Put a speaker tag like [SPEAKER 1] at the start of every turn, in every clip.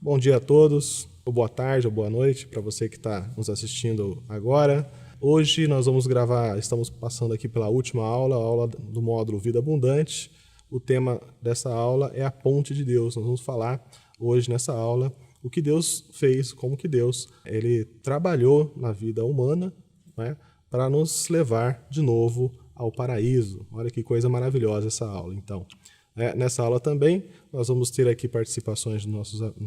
[SPEAKER 1] Bom dia a todos, ou boa tarde ou boa noite para você que está nos assistindo agora. Hoje nós vamos gravar, estamos passando aqui pela última aula, a aula do módulo Vida Abundante. O tema dessa aula é a ponte de Deus. Nós vamos falar hoje nessa aula o que Deus fez, como que Deus ele trabalhou na vida humana, né, para nos levar de novo ao paraíso. Olha que coisa maravilhosa essa aula, então. Nessa aula também, nós vamos ter aqui participações dos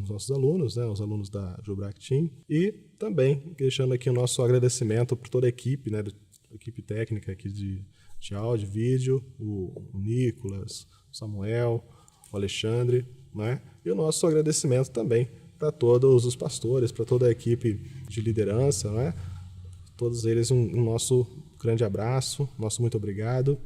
[SPEAKER 1] nossos alunos, né, os alunos da Jubrac Team, e também deixando aqui o nosso agradecimento por toda a equipe, né, a equipe técnica aqui de áudio, vídeo, o Nicolas, o Samuel, o Alexandre, né, e o nosso agradecimento também para todos os pastores, para toda a equipe de liderança, né, todos eles um nosso grande abraço, nosso muito obrigado.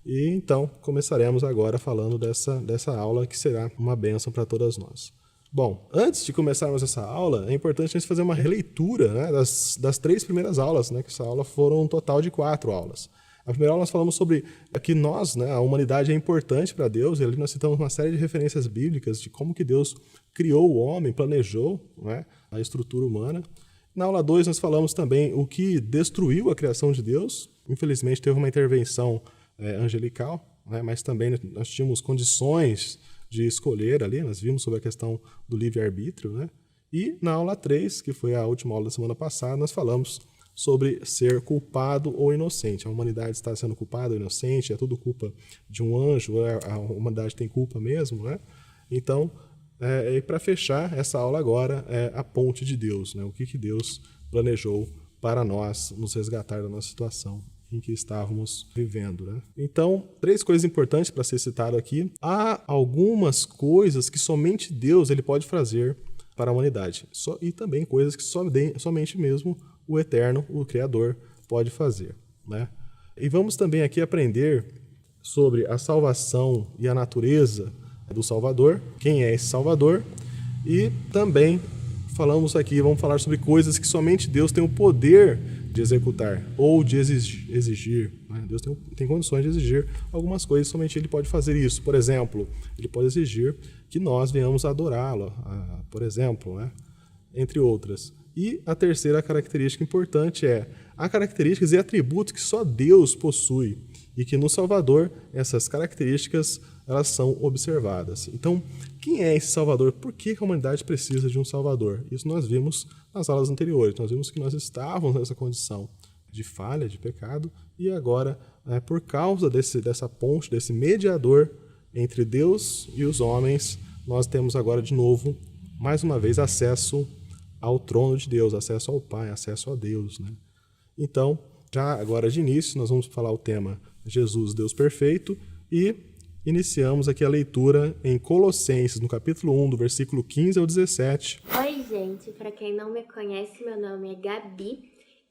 [SPEAKER 1] E então começaremos agora falando dessa aula que será uma bênção para todas nós. Bom, antes de começarmos essa aula, é importante a gente fazer uma releitura, né, das 3 primeiras aulas, né, que essa aula foram um total de 4 aulas. A primeira aula nós falamos sobre que nós, né, a humanidade é importante para Deus, e ali nós citamos uma série de referências bíblicas de como que Deus criou o homem, planejou, né, a estrutura humana. Na aula 2 nós falamos também o que destruiu a criação de Deus. Infelizmente teve uma intervenção angelical, né? Mas também nós tínhamos condições de escolher ali, nós vimos sobre a questão do livre-arbítrio, né? E na aula 3, que foi a última aula da semana passada, nós falamos sobre ser culpado ou inocente. A humanidade está sendo culpada ou inocente, é tudo culpa de um anjo, a humanidade tem culpa mesmo, né? Então, e para fechar essa aula agora, é a ponte de Deus, né? O que Deus planejou para nós nos resgatar da nossa situação em que estávamos vivendo, né? Então, 3 coisas importantes para ser citado aqui. Há algumas coisas que somente Deus ele pode fazer para a humanidade. E também coisas que somente mesmo o Eterno, o Criador, pode fazer, né? E vamos também aqui aprender sobre a salvação e a natureza do Salvador, quem é esse Salvador, e também vamos falar sobre coisas que somente Deus tem o poder de executar ou de exigir. Né? Deus tem condições de exigir algumas coisas, somente Ele pode fazer isso. Por exemplo, Ele pode exigir que nós venhamos adorá-lo, por exemplo, né? Entre outras. E a terceira característica importante há características e atributos que só Deus possui e que no Salvador essas características elas são observadas. Então, quem é esse Salvador? Por que a humanidade precisa de um Salvador? Isso nós vimos nas aulas anteriores. Nós vimos que nós estávamos nessa condição de falha, de pecado, e agora, por causa dessa ponte, desse mediador entre Deus e os homens, nós temos agora de novo, mais uma vez, acesso ao trono de Deus, acesso ao Pai, acesso a Deus, né? Então, já agora de início, nós vamos falar o tema Jesus, Deus perfeito, e iniciamos aqui a leitura em Colossenses, no capítulo 1, do versículo 15 ao 17.
[SPEAKER 2] Oi, gente. Para quem não me conhece, meu nome é Gabi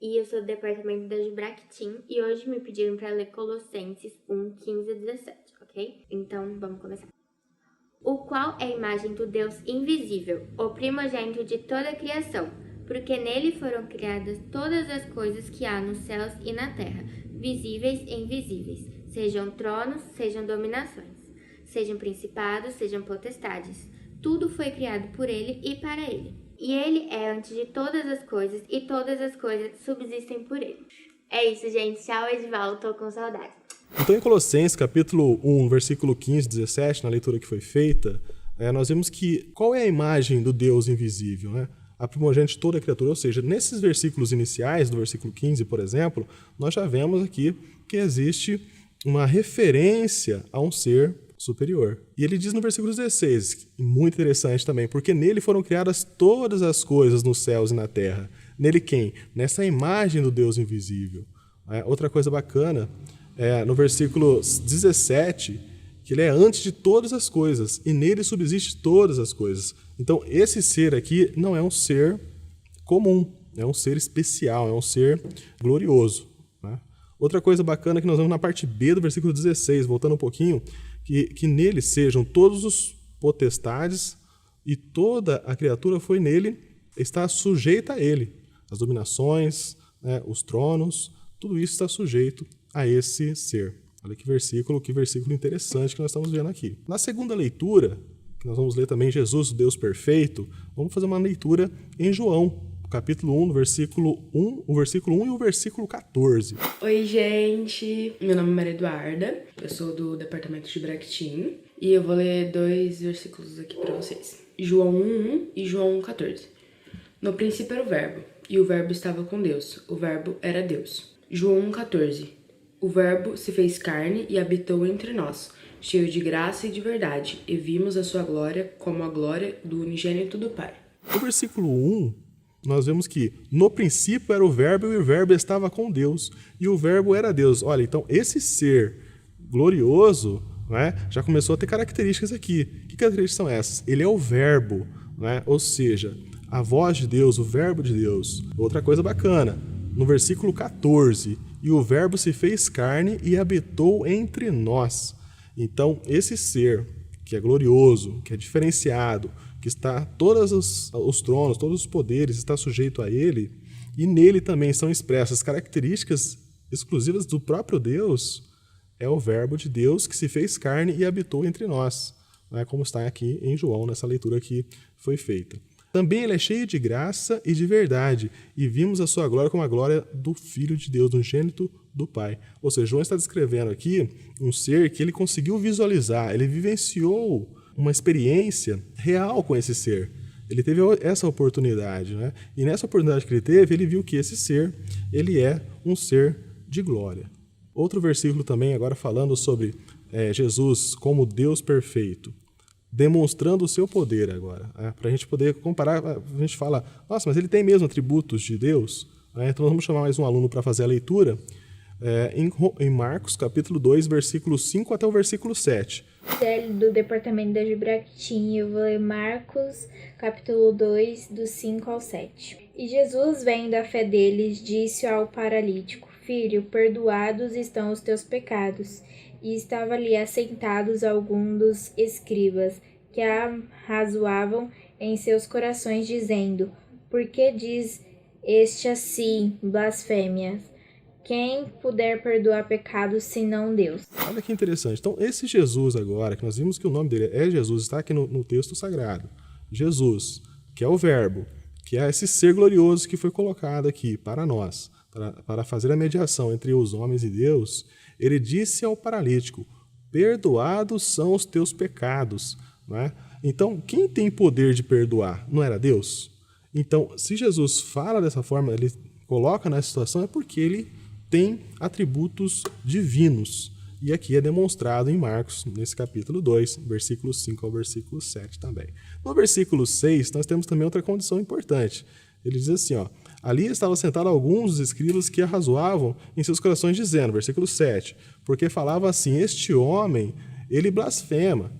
[SPEAKER 2] e eu sou do departamento da Jubrac Team e hoje me pediram para ler Colossenses 1, 15 a 17, ok? Então, vamos começar. O qual é a imagem do Deus invisível, o primogênito de toda a criação, porque nele foram criadas todas as coisas que há nos céus e na terra, visíveis e invisíveis, sejam tronos, sejam dominações, sejam principados, sejam potestades. Tudo foi criado por ele e para ele. E ele é antes de todas as coisas e todas as coisas subsistem por ele. É isso, gente. Tchau, Edvaldo. Tô com saudade.
[SPEAKER 1] Então, em Colossenses, capítulo 1, versículo 15 e 17, na leitura que foi feita, nós vimos que qual é a imagem do Deus invisível, né? A primogênita de toda a criatura, ou seja, nesses versículos iniciais, do versículo 15, por exemplo, nós já vemos aqui que existe uma referência a um ser superior. E ele diz no versículo 16, muito interessante também, porque nele foram criadas todas as coisas nos céus e na terra. Nele quem? Nessa imagem do Deus invisível. Outra coisa bacana, no versículo 17, que ele é antes de todas as coisas, e nele subsiste todas as coisas. Então, esse ser aqui não é um ser comum, é um ser especial, é um ser glorioso. Né? Outra coisa bacana que nós vemos na parte B do versículo 16, voltando um pouquinho, que nele sejam todos os potestades e toda a criatura foi nele, está sujeita a ele. As dominações, né, os tronos, tudo isso está sujeito a esse ser. Olha que versículo interessante que nós estamos vendo aqui. Na segunda leitura, que nós vamos ler também Jesus, o Deus perfeito, vamos fazer uma leitura em João, capítulo 1, o versículo 1 e o versículo 14.
[SPEAKER 3] Oi, gente! Meu nome é Maria Eduarda, eu sou do departamento de Bractim e eu vou ler 2 versículos aqui pra vocês. João 1:1 e João 1:14. No princípio era o Verbo, e o Verbo estava com Deus, o Verbo era Deus. João 1:14. O Verbo se fez carne e habitou entre nós, cheio de graça e de verdade, e vimos a sua glória como a glória do unigênito do Pai.
[SPEAKER 1] No versículo 1, nós vemos que no princípio era o Verbo e o Verbo estava com Deus e o Verbo era Deus. Olha, então esse ser glorioso, né, já começou a ter características aqui. Que características são essas? Ele é o Verbo, né, ou seja, a voz de Deus, o Verbo de Deus. Outra coisa bacana, no versículo 14, e o Verbo se fez carne e habitou entre nós. Então esse ser que é glorioso, que é diferenciado, que está todos os tronos, todos os poderes, está sujeito a ele, e nele também são expressas características exclusivas do próprio Deus, é o Verbo de Deus que se fez carne e habitou entre nós, né, como está aqui em João, nessa leitura que foi feita. Também ele é cheio de graça e de verdade, e vimos a sua glória como a glória do Filho de Deus, do unigênito do Pai. Ou seja, João está descrevendo aqui um ser que ele conseguiu visualizar, ele vivenciou uma experiência real com esse ser. Ele teve essa oportunidade, né? E nessa oportunidade que ele teve, ele viu que esse ser, ele é um ser de glória. Outro versículo também, agora falando sobre Jesus como Deus perfeito, demonstrando o seu poder agora. Para a gente poder comparar, a gente fala, nossa, mas ele tem mesmo atributos de Deus? Então vamos chamar mais um aluno para fazer a leitura em Marcos, capítulo 2, versículo 5 até o versículo 7.
[SPEAKER 4] Do departamento da Gibractim, eu vou ler Marcos, capítulo 2, do 5 ao 7. E Jesus, vendo a fé deles, disse ao paralítico: Filho, perdoados estão os teus pecados. E estava ali assentados alguns dos escribas, que arrazoavam em seus corações, dizendo: Por que diz este assim, blasfêmias? Quem puder perdoar pecados, senão Deus?
[SPEAKER 1] Olha que interessante. Então, esse Jesus agora, que nós vimos que o nome dele é Jesus, está aqui no texto sagrado. Jesus, que é o Verbo, que é esse ser glorioso que foi colocado aqui para nós, para fazer a mediação entre os homens e Deus, ele disse ao paralítico: perdoados são os teus pecados. Não é? Então, quem tem poder de perdoar? Não era Deus? Então, se Jesus fala dessa forma, ele coloca nessa situação, é porque ele tem atributos divinos. E aqui é demonstrado em Marcos, nesse capítulo 2, versículo 5 ao versículo 7 também. No versículo 6, nós temos também outra condição importante. Ele diz assim, ó: ali estavam sentados alguns dos escribas que arrazoavam em seus corações, dizendo, versículo 7, porque falava assim: este homem, ele blasfema.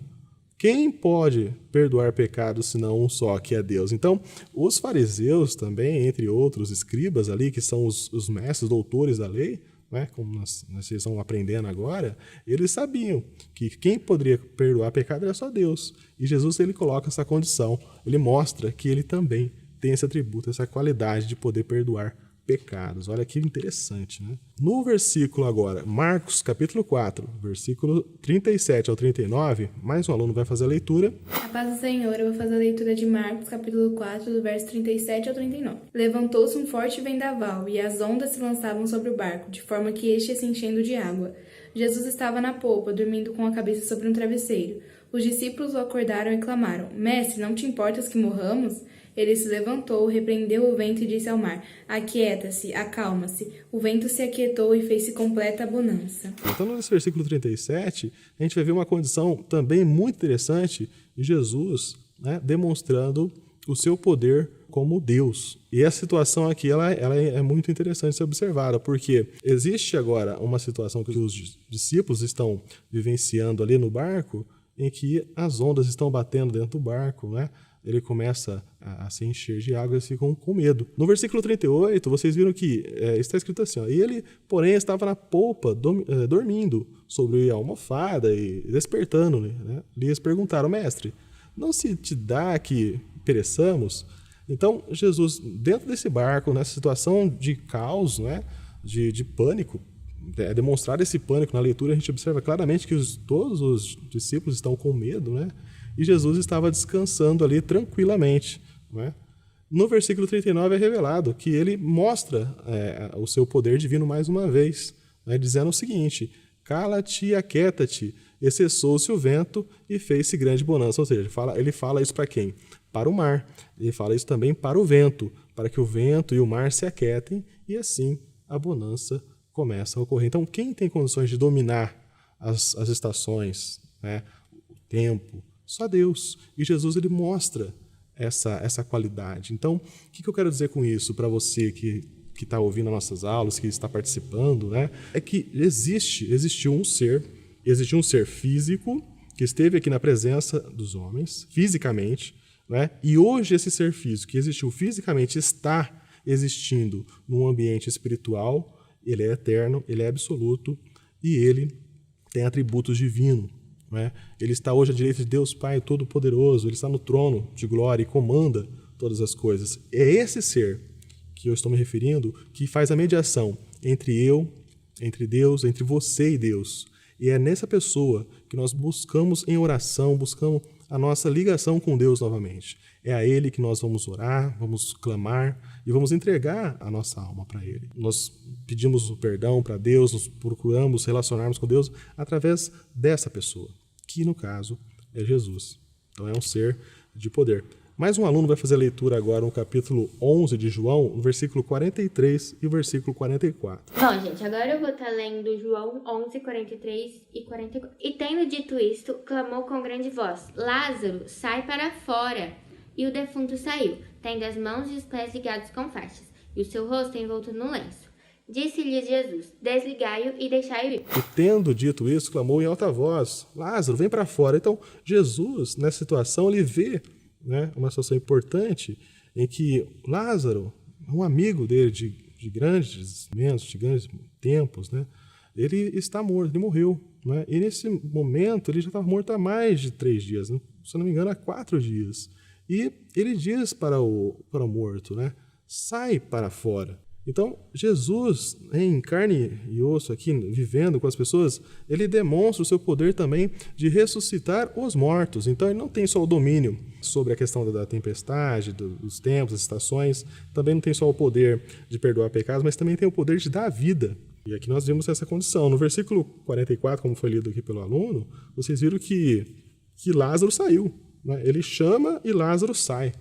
[SPEAKER 1] Quem pode perdoar pecados senão um só, que é Deus? Então, os fariseus também, entre outros escribas ali, que são os mestres, doutores da lei, né, como nós estão aprendendo agora, eles sabiam que quem poderia perdoar pecado era só Deus. E Jesus, ele coloca essa condição, ele mostra que ele também tem esse atributo, essa qualidade de poder perdoar pecados. Olha que interessante, né? No versículo agora, Marcos capítulo 4, versículo 37 ao 39, mais um aluno vai fazer a leitura.
[SPEAKER 5] A paz do Senhor, eu vou fazer a leitura de Marcos capítulo 4, do verso 37 ao 39. Levantou-se um forte vendaval, e as ondas se lançavam sobre o barco, de forma que este ia se enchendo de água. Jesus estava na polpa, dormindo com a cabeça sobre um travesseiro. Os discípulos o acordaram e clamaram: Mestre, não te importas que morramos? Ele se levantou, repreendeu o vento e disse ao mar: Aquieta-se, acalma-se. O vento se aquietou e fez-se completa a bonança.
[SPEAKER 1] Então, nesse versículo 37, a gente vai ver uma condição também muito interessante de Jesus, né, demonstrando o seu poder como Deus. E essa situação aqui ela é muito interessante de ser observada, porque existe agora uma situação que os discípulos estão vivenciando ali no barco, em que as ondas estão batendo dentro do barco, né? Ele começa a se encher de água e eles ficam com medo. No versículo 38, vocês viram que está escrito assim, ó: e ele, porém, estava na polpa, dormindo sobre a almofada e despertando, né? Eles perguntaram: Mestre, não se te dá que pereçamos? Então, Jesus, dentro desse barco, nessa situação de caos, né? de pânico, demonstrar esse pânico na leitura, a gente observa claramente que todos os discípulos estão com medo, né? e Jesus estava descansando ali tranquilamente, não é? No versículo 39 é revelado que ele mostra o seu poder divino mais uma vez, né, dizendo o seguinte: cala-te e aquieta-te, e cessou-se o vento e fez-se grande bonança. Ou seja, ele fala isso para quem? Para o mar. Ele fala isso também para o vento, para que o vento e o mar se aquietem e assim a bonança começa a ocorrer. Então, quem tem condições de dominar as estações, né, o tempo? Só Deus. E Jesus ele mostra essa qualidade. Então, o que eu quero dizer com isso para você que está ouvindo as nossas aulas, que está participando, né? É que existiu um ser físico que esteve aqui na presença dos homens, fisicamente, né? E hoje esse ser físico que existiu fisicamente está existindo num ambiente espiritual. Ele é eterno, ele é absoluto e ele tem atributos divinos. Né? Ele está hoje à direita de Deus Pai Todo-Poderoso, ele está no trono de glória e comanda todas as coisas. É esse ser que eu estou me referindo que faz a mediação entre Deus, entre você e Deus. E é nessa pessoa que nós buscamos em oração, buscamos a nossa ligação com Deus novamente. É a Ele que nós vamos orar, vamos clamar e vamos entregar a nossa alma para Ele. Nós pedimos o perdão para Deus, nos procuramos relacionarmos com Deus através dessa pessoa, que no caso é Jesus. Então é um ser de poder. Mais um aluno vai fazer a leitura agora no capítulo 11 de João, no versículo 43 e o versículo 44.
[SPEAKER 2] Bom, gente, agora eu vou estar lendo João 11, 43 e 44. E tendo dito isto, clamou com grande voz: Lázaro, sai para fora! E o defunto saiu, tendo as mãos e os pés ligados com faixas, e o seu rosto envolto no lenço. Disse-lhe Jesus: desligai-o e deixai-o ir.
[SPEAKER 1] E tendo dito isso, clamou em alta voz: Lázaro, vem para fora. Então, Jesus, nessa situação, ele vê, né, uma situação importante em que Lázaro, um amigo dele de grandes momentos, de grandes tempos, né, ele está morto, ele morreu. Né, e nesse momento, ele já estava morto há mais de 3 dias, né, se eu não me engano, há 4 dias. E ele diz para o morto, né, sai para fora. Então, Jesus, em carne e osso aqui, vivendo com as pessoas, ele demonstra o seu poder também de ressuscitar os mortos. Então, ele não tem só o domínio sobre a questão da tempestade, dos tempos, das estações, também não tem só o poder de perdoar pecados, mas também tem o poder de dar vida. E aqui nós vimos essa condição. No versículo 44, como foi lido aqui pelo aluno, vocês viram que Lázaro saiu. Né? Ele chama e Lázaro sai.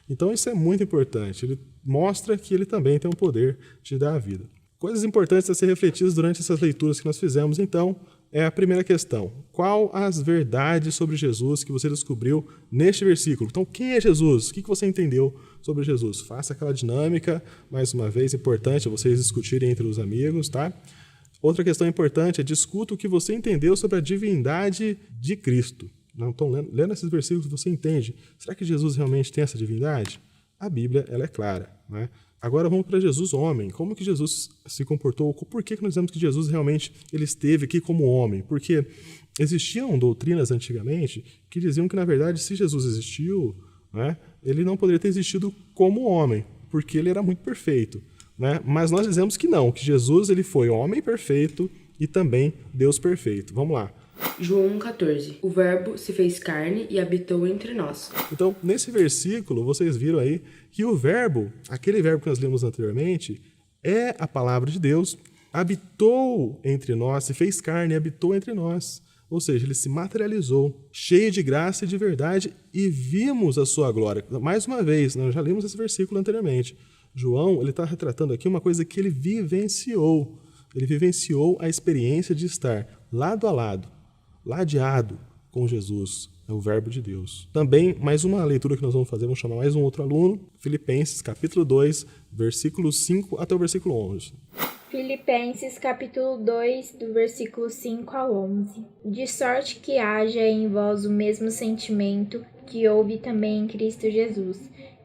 [SPEAKER 1] Então isso é muito importante, ele mostra que ele também tem o poder de dar a vida. Coisas importantes a ser refletidas durante essas leituras que nós fizemos, então, é a primeira questão. Qual as verdades sobre Jesus que você descobriu neste versículo? Então, quem é Jesus? O que você entendeu sobre Jesus? Faça aquela dinâmica, mais uma vez, importante vocês discutirem entre os amigos, tá? Outra questão importante é discuta o que você entendeu sobre a divindade de Cristo. Então, lendo esses versículos, você entende. Será que Jesus realmente tem essa divindade? A Bíblia ela é clara. Né? Agora vamos para Jesus homem. Como que Jesus se comportou? Por que nós dizemos que Jesus realmente ele esteve aqui como homem? Porque existiam doutrinas antigamente que diziam que, na verdade, se Jesus existiu, né, ele não poderia ter existido como homem, porque ele era muito perfeito. Né? Mas nós dizemos que não, que Jesus ele foi homem perfeito e também Deus perfeito. Vamos lá.
[SPEAKER 3] João 1,14. O verbo se fez carne e habitou entre nós.
[SPEAKER 1] Então, nesse versículo, vocês viram aí que o verbo, aquele verbo que nós lemos anteriormente, é a palavra de Deus, habitou entre nós, se fez carne e habitou entre nós. Ou seja, ele se materializou, cheio de graça e de verdade, e vimos a sua glória. Mais uma vez, nós já lemos esse versículo anteriormente. João ele está retratando aqui uma coisa que ele vivenciou. Ele vivenciou a experiência de estar lado a lado, ladeado com Jesus, é o verbo de Deus. Também, mais uma leitura que nós vamos fazer, vamos chamar mais um outro aluno, Filipenses, capítulo 2, versículo 5 até o versículo 11.
[SPEAKER 4] Filipenses, capítulo 2, do versículo 5 ao 11. De sorte que haja em vós o mesmo sentimento que houve também em Cristo Jesus,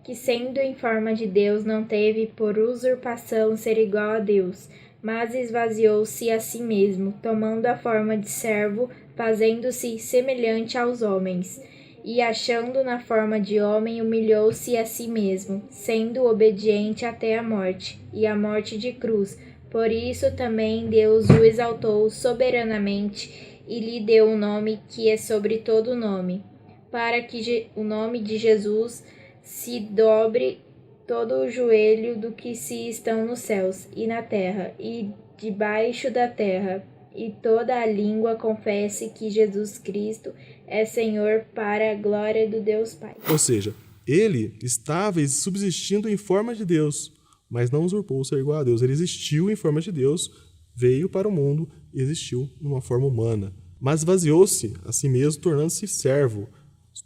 [SPEAKER 4] que sendo em forma de Deus não teve por usurpação ser igual a Deus, mas esvaziou-se a si mesmo, tomando a forma de servo, fazendo-se semelhante aos homens. E achando na forma de homem, humilhou-se a si mesmo, sendo obediente até a morte, e a morte de cruz. Por isso também Deus o exaltou soberanamente, e lhe deu um nome que é sobre todo nome, para que o nome de Jesus se dobre todo o joelho do que se estão nos céus e na terra e debaixo da terra, e toda a língua confesse que Jesus Cristo é Senhor, para a glória do Deus Pai.
[SPEAKER 1] Ou seja, ele estava subsistindo em forma de Deus, mas não usurpou ser igual a Deus. Ele existiu em forma de Deus, veio para o mundo e existiu numa forma humana. Mas esvaziou-se a si mesmo, tornando-se servo,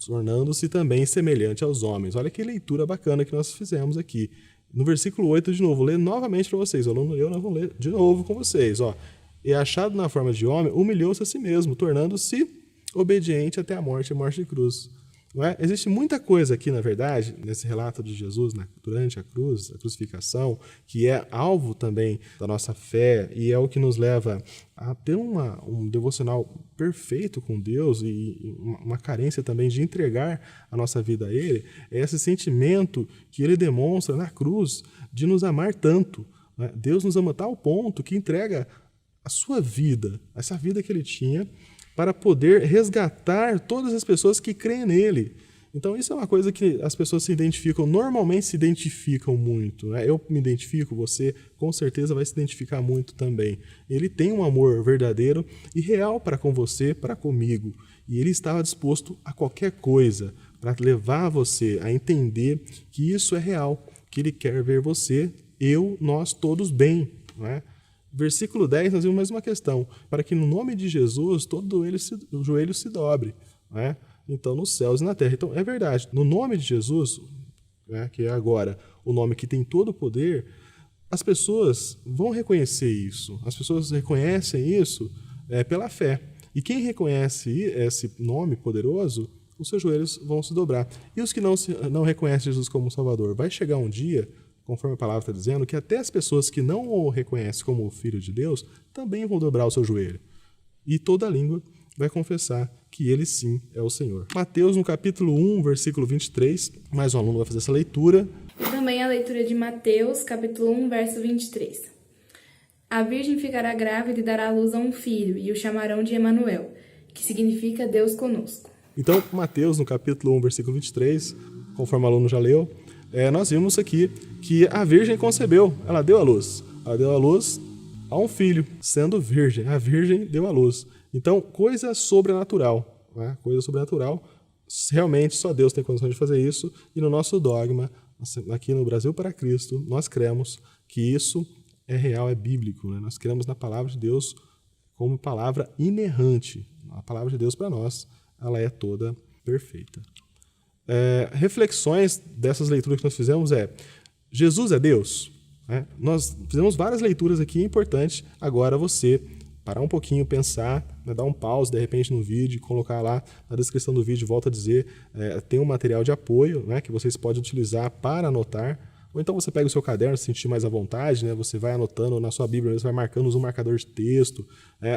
[SPEAKER 1] tornando-se também semelhante aos homens. Olha que leitura bacana que nós fizemos aqui. No versículo 8, de novo, vou ler novamente para vocês. Eu não leu, nós vamos ler de novo com vocês. E achado na forma de homem, humilhou-se a si mesmo, tornando-se obediente até a morte de cruz. Não é? Existe muita coisa aqui, na verdade, nesse relato de Jesus durante a crucificação, que é alvo também da nossa fé e é o que nos leva a ter um devocional perfeito com Deus e uma carência também de entregar a nossa vida a Ele. É esse sentimento que Ele demonstra na cruz de nos amar tanto. Né? Deus nos ama a tal ponto que entrega a sua vida, essa vida que Ele tinha, para poder resgatar todas as pessoas que creem nele. Então isso é uma coisa que as pessoas normalmente se identificam muito. Né? Eu me identifico, você com certeza vai se identificar muito também. Ele tem um amor verdadeiro e real para com você, para comigo. E ele estava disposto a qualquer coisa para levar você a entender que isso é real, que ele quer ver você, nós todos bem. Não é? Versículo 10, nós vimos mais uma questão. Para que no nome de Jesus todo o joelho se dobre. Né? Então, nos céus e na terra. Então, é verdade. No nome de Jesus, né, que é agora o nome que tem todo o poder, as pessoas vão reconhecer isso. As pessoas reconhecem isso pela fé. E quem reconhece esse nome poderoso, os seus joelhos vão se dobrar. E os que não reconhecem Jesus como Salvador? Vai chegar um dia, conforme a palavra está dizendo, que até as pessoas que não o reconhecem como o Filho de Deus também vão dobrar o seu joelho. E toda língua vai confessar que ele sim é o Senhor. Mateus, no capítulo 1, versículo 23, mais um aluno vai fazer essa leitura.
[SPEAKER 5] E também a leitura de Mateus, capítulo 1, verso 23. A virgem ficará grávida e dará à luz a um filho, e o chamarão de Emanuel, que significa Deus conosco.
[SPEAKER 1] Então, Mateus, no capítulo 1, versículo 23, conforme o aluno já leu, nós vimos aqui que a virgem concebeu, ela deu à luz. Ela deu à luz a um filho, sendo virgem. A virgem deu à luz. Então, coisa sobrenatural. Né? Coisa sobrenatural. Realmente, só Deus tem condição de fazer isso. E no nosso dogma, aqui no Brasil para Cristo, nós cremos que isso é real, é bíblico. Né? Nós cremos na palavra de Deus como palavra inerrante. A palavra de Deus para nós, ela é toda perfeita. Reflexões dessas leituras que nós fizemos Jesus é Deus? Nós fizemos várias leituras aqui, é importante agora você parar um pouquinho, pensar, né, dar um pause de repente no vídeo, colocar lá na descrição do vídeo, volta a dizer, tem um material de apoio, né, que vocês podem utilizar para anotar, ou então você pega o seu caderno, se sentir mais à vontade, né, você vai anotando na sua Bíblia, você vai marcando, usa um marcador de texto,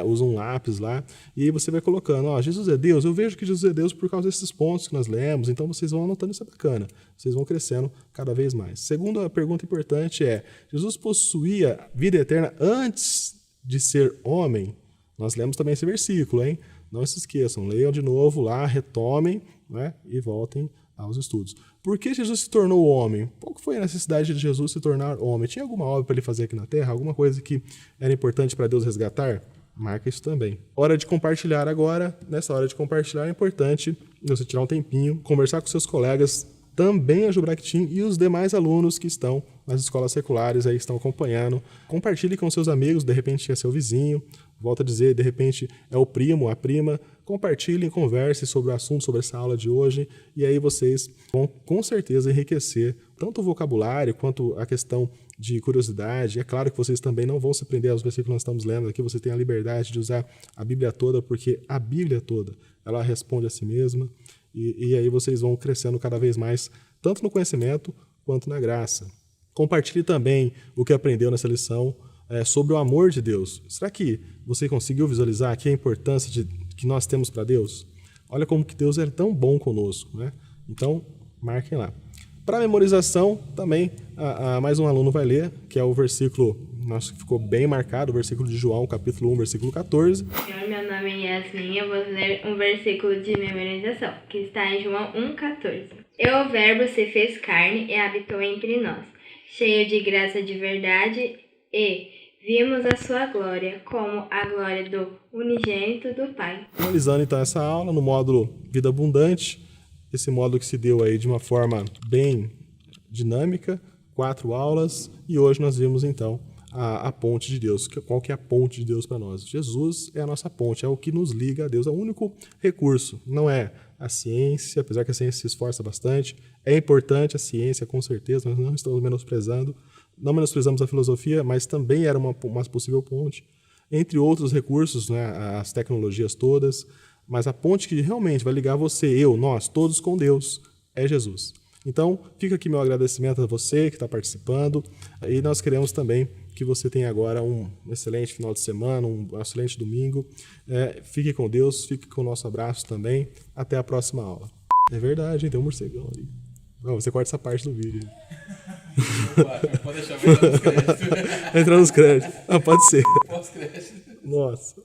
[SPEAKER 1] usa um lápis lá, e aí você vai colocando, Jesus é Deus, eu vejo que Jesus é Deus por causa desses pontos que nós lemos, então vocês vão anotando, isso é bacana, vocês vão crescendo cada vez mais. Segunda pergunta importante Jesus possuía vida eterna antes de ser homem? Nós lemos também esse versículo, hein? Não se esqueçam, leiam de novo lá, retomem, né, e voltem aos estudos. Por que Jesus se tornou homem? Qual foi a necessidade de Jesus se tornar homem? Tinha alguma obra para ele fazer aqui na Terra? Alguma coisa que era importante para Deus resgatar? Marca isso também. Hora de compartilhar agora. Nessa hora de compartilhar é importante você tirar um tempinho, conversar com seus colegas, também a Jubractim e os demais alunos que estão nas escolas seculares, aí estão acompanhando. Compartilhe com seus amigos, de repente é seu vizinho, volto a dizer, de repente é o primo, a prima. Compartilhem, conversem sobre o assunto, sobre essa aula de hoje, e aí vocês vão com certeza enriquecer tanto o vocabulário quanto a questão de curiosidade. É claro que vocês também não vão se prender aos versículos que nós estamos lendo aqui, você tem a liberdade de usar a Bíblia toda, porque a Bíblia toda, ela responde a si mesma, e aí vocês vão crescendo cada vez mais, tanto no conhecimento quanto na graça. Compartilhe também o que aprendeu nessa lição sobre o amor de Deus. Será que você conseguiu visualizar aqui a importância que nós temos para Deus? Olha como que Deus é tão bom conosco, né? Então, marquem lá. Para memorização, também, mais um aluno vai ler, que é o versículo Nossa, ficou bem marcado o versículo de João, capítulo 1, versículo 14.
[SPEAKER 2] Meu nome é Yasmin, eu vou ler um versículo de memorização, que está em João 1,14. E o verbo se fez carne e habitou entre nós, cheio de graça e de verdade, e vimos a sua glória, como a glória do unigênito do Pai.
[SPEAKER 1] Finalizando então essa aula no módulo Vida Abundante, esse módulo que se deu aí de uma forma bem dinâmica, 4 aulas, e hoje nós vimos então a ponte de Deus. Qual que é a ponte de Deus para nós? Jesus é a nossa ponte, é o que nos liga a Deus, é o único recurso. Não é a ciência, apesar que a ciência se esforça bastante, é importante a ciência, com certeza, nós não estamos menosprezando, não menosprezamos a filosofia, mas também era uma possível ponte, entre outros recursos, né, as tecnologias todas, mas a ponte que realmente vai ligar você, eu, nós, todos com Deus, é Jesus. Então, fica aqui meu agradecimento a você que está participando, e nós queremos também que você tenha agora um excelente final de semana, um excelente domingo. Fique com Deus, fique com o nosso abraço também. Até a próxima aula. É verdade, hein? Tem um morcegão ali. Não, você corta essa parte do vídeo.
[SPEAKER 6] Pode deixar, vai entrar nos créditos.
[SPEAKER 1] Entra nos créditos. Ah, pode ser.
[SPEAKER 6] Pós-crédito.
[SPEAKER 1] Nossa.